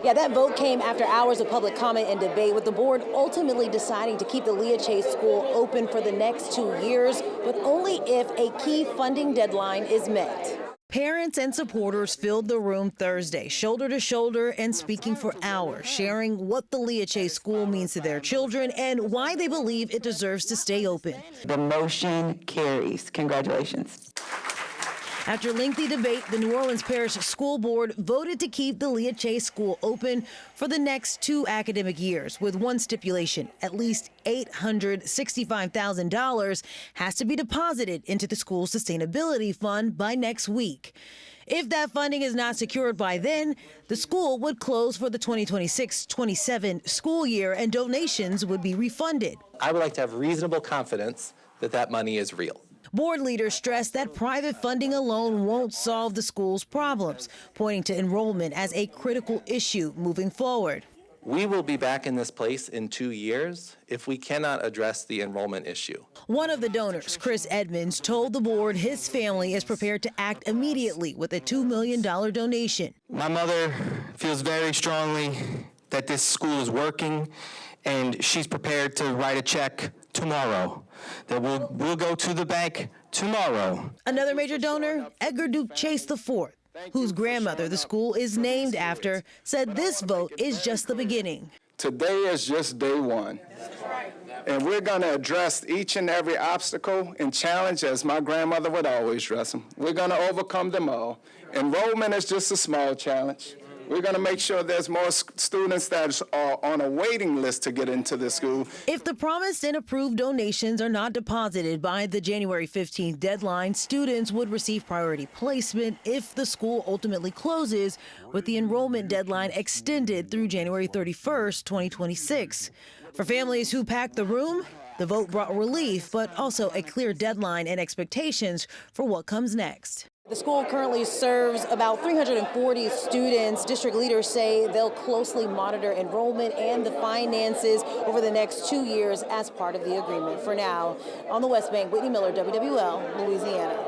Yeah, that vote came after hours of public comment and debate, with the board ultimately deciding to keep the Leah Chase School open for the next 2 years, but only if a key funding deadline is met. Parents and supporters filled the room Thursday, shoulder to shoulder and speaking for hours, sharing what the Leah Chase School means to their children and why they believe it deserves to stay open. The motion carries. Congratulations. After lengthy debate, the New Orleans Parish School Board voted to keep the Leah Chase School open for the next 2 academic years, with one stipulation: at least $865,000 has to be deposited into the school's sustainability fund by next week. If that funding is not secured by then, the school would close for the 2026-27 school year and donations would be refunded. I would like to have reasonable confidence that that money is real. Board leaders stress that private funding alone won't solve the school's problems, pointing to enrollment as a critical issue moving forward. We will be back in this place in 2 years if we cannot address the enrollment issue. One of the donors, Chris Edmonds, told the board his family is prepared to act immediately with a $2 million donation. My mother feels very strongly that this school is working, and she's prepared to write a check tomorrow that will go to the bank tomorrow. Another major donor, Edgar Duke Chase IV, whose grandmother the school is named after, said this vote is just the beginning. Today is just day one, and we're going to address each and every obstacle and challenge as my grandmother would always address them. We're going to overcome them all. Enrollment is just a small challenge. We're going to make sure there's more students that are on a waiting list to get into the school. If the promised and approved donations are not deposited by the January 15th deadline, students would receive priority placement if the school ultimately closes, with the enrollment deadline extended through January 31st, 2026. For families who packed the room, the vote brought relief, but also a clear deadline and expectations for what comes next. The school currently serves about 340 students. District leaders say they'll closely monitor enrollment and the finances over the next 2 years as part of the agreement. For now, on the West Bank, Whitney Miller, WWL, Louisiana.